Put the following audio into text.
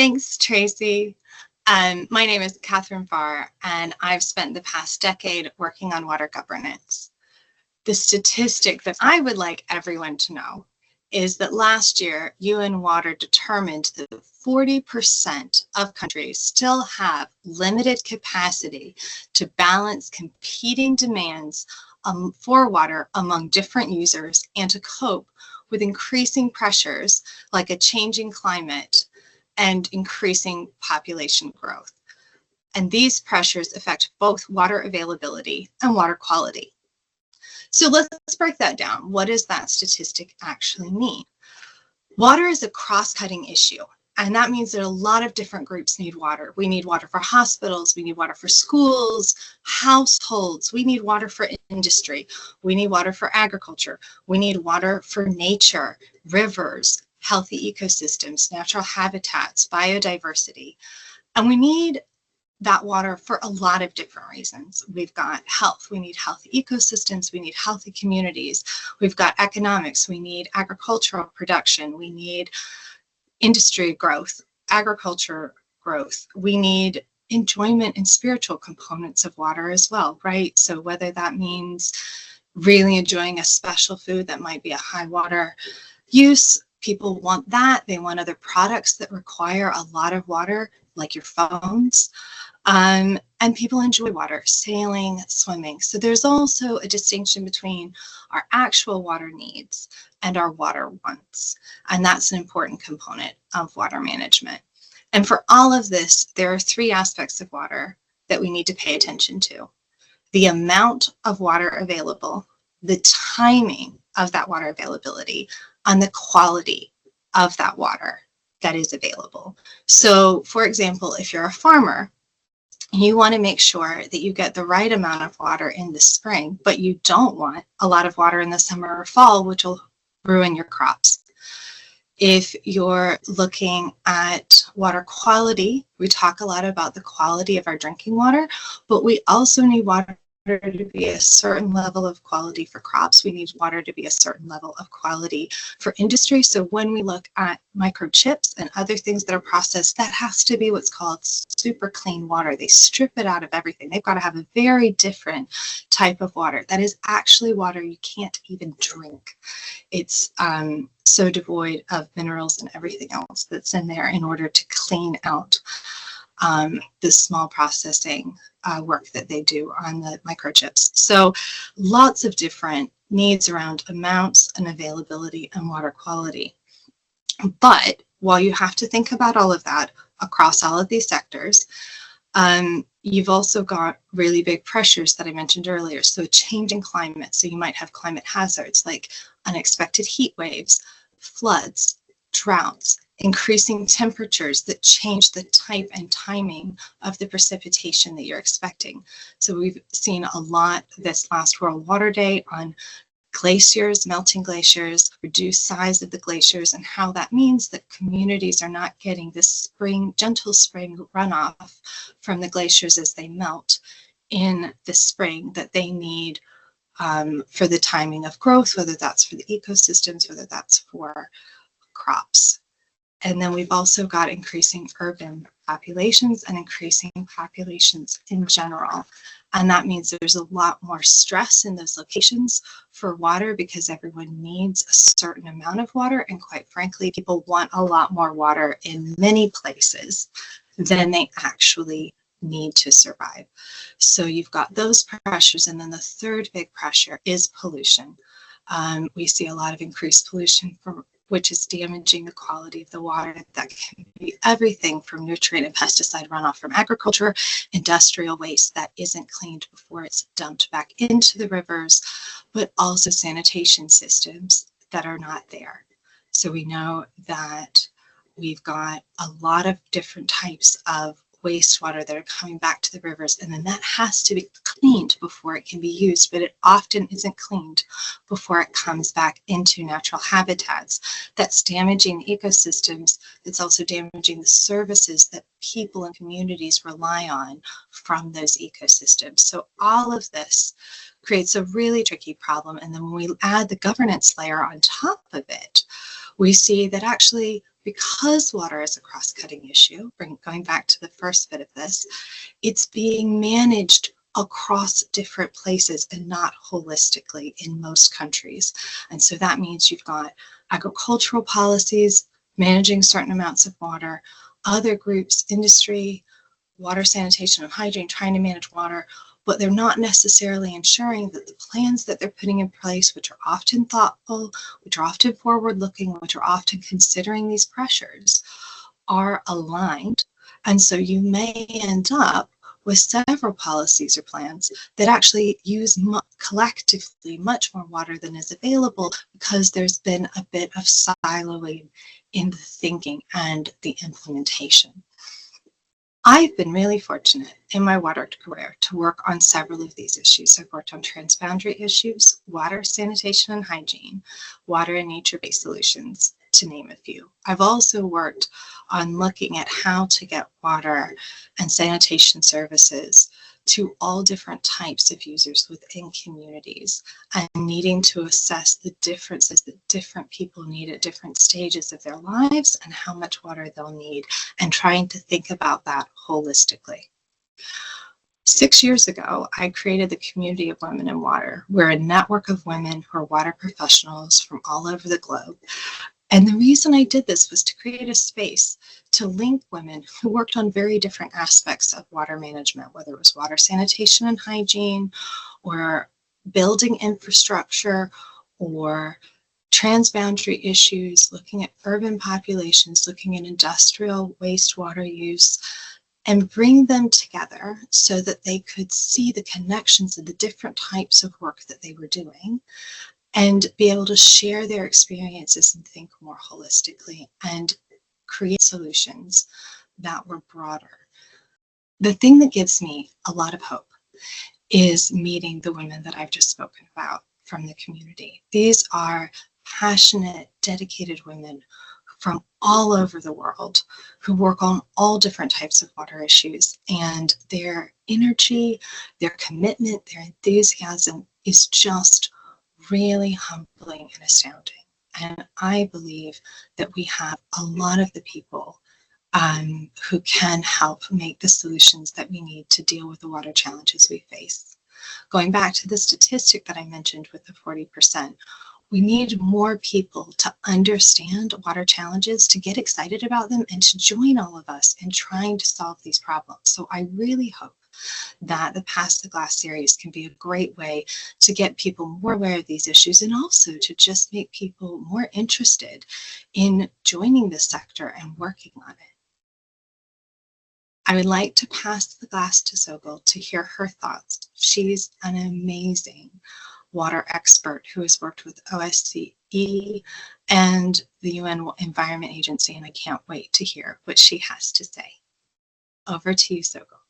Thanks, Tracy. My name is Kathryn Pharr, and I've spent the past decade working on water governance. The statistic that I would like everyone to know is that last year, UN Water determined that 40% of countries still have limited capacity to balance competing demands for water among different users and to cope with increasing pressures like a changing climate and increasing population growth. And these pressures affect both water availability and water quality. So let's break that down. What does that statistic actually mean? Water is a cross-cutting issue, and that means that a lot of different groups need water. We need water for hospitals, we need water for schools, households, we need water for industry, we need water for agriculture, we need water for nature, rivers, healthy ecosystems, natural habitats, biodiversity, and we need that water for a lot of different reasons. We've got health, we need healthy ecosystems, we need healthy communities, we've got economics, we need agricultural production, we need industry growth, agriculture growth, we need enjoyment and spiritual components of water as well, right? So whether that means really enjoying a special food that might be a high water use, people want that, they want other products that require a lot of water, like your phones. And people enjoy water, sailing, swimming. So there's also a distinction between our actual water needs and our water wants. And that's an important component of water management. And for all of this, there are three aspects of water that we need to pay attention to: the amount of water available, the timing of that water availability, and the quality of that water that is available. So, for example, if you're a farmer, you want to make sure that you get the right amount of water in the spring, but you don't want a lot of water in the summer or fall, which will ruin your crops. If you're looking at water quality, we talk a lot about the quality of our drinking water, but we also need water to be a certain level of quality for crops. We need water to be a certain level of quality for industry. So when we look at microchips and other things that are processed, that has to be what's called super clean water. They strip it out of everything. They've got to have a very different type of water. That is actually water you can't even drink. It's so devoid of minerals and everything else that's in there in order to clean out the small processing work that they do on the microchips. So lots of different needs around amounts and availability and water quality. But while you have to think about all of that across all of these sectors, you've also got really big pressures that I mentioned earlier. So changing climate. So you might have climate hazards like unexpected heat waves, floods, droughts, increasing temperatures that change the type and timing of the precipitation that you're expecting. So we've seen a lot this last World Water Day on glaciers, melting glaciers, reduced size of the glaciers, and how that means that communities are not getting this spring, gentle spring runoff from the glaciers as they melt in the spring that they need for the timing of growth, whether that's for the ecosystems, whether that's for crops. And then we've also got increasing urban populations and increasing populations in general. And that means there's a lot more stress in those locations for water because everyone needs a certain amount of water. And quite frankly, people want a lot more water in many places than they actually need to survive. So you've got those pressures. And then the third big pressure is pollution. We see a lot of increased pollution which is damaging the quality of the water. That can be everything from nutrient and pesticide runoff from agriculture, industrial waste that isn't cleaned before it's dumped back into the rivers, but also sanitation systems that are not there. So we know that we've got a lot of different types of wastewater that are coming back to the rivers, and then that has to be cleaned before it can be used, but it often isn't cleaned before it comes back into natural habitats. That's damaging the ecosystems. It's also damaging the services that people and communities rely on from those ecosystems. So all of this creates a really tricky problem, and then when we add the governance layer on top of it, We see that actually, because water is a cross-cutting issue, going back to the first bit of this, it's being managed across different places and not holistically in most countries. And so that means you've got agricultural policies managing certain amounts of water, other groups, industry, water, sanitation, and hygiene trying to manage water, but they're not necessarily ensuring that the plans that they're putting in place, which are often thoughtful, which are often forward-looking, which are often considering these pressures, are aligned. And so you may end up with several policies or plans that actually use collectively much more water than is available because there's been a bit of siloing in the thinking and the implementation. I've been really fortunate in my water career to work on several of these issues. I've worked on transboundary issues, water, sanitation, and hygiene, water and nature-based solutions, to name a few. I've also worked on looking at how to get water and sanitation services to all different types of users within communities and needing to assess the differences that different people need at different stages of their lives and how much water they'll need, and trying to think about that holistically. 6 years ago, I created the Community of Women in Water. We're a network of women who are water professionals from all over the globe. And the reason I did this was to create a space to link women who worked on very different aspects of water management, whether it was water, sanitation, and hygiene, or building infrastructure, or transboundary issues, looking at urban populations, looking at industrial wastewater use, and bring them together so that they could see the connections of the different types of work that they were doing, and be able to share their experiences and think more holistically and create solutions that were broader. The thing that gives me a lot of hope is meeting the women that I've just spoken about from the community. These are passionate, dedicated women from all over the world who work on all different types of water issues, and their energy, their commitment, their enthusiasm is just really humbling and astounding. And I believe that we have a lot of the people who can help make the solutions that we need to deal with the water challenges we face. Going back to the statistic that I mentioned with the 40%, we need more people to understand water challenges, to get excited about them, and to join all of us in trying to solve these problems. So I really hope that the Pass the Glass series can be a great way to get people more aware of these issues, and also to just make people more interested in joining this sector and working on it. I would like to pass the glass to Sogol to hear her thoughts. She's an amazing water expert who has worked with OSCE and the UN Environment Agency, and I can't wait to hear what she has to say. Over to you, Sogol.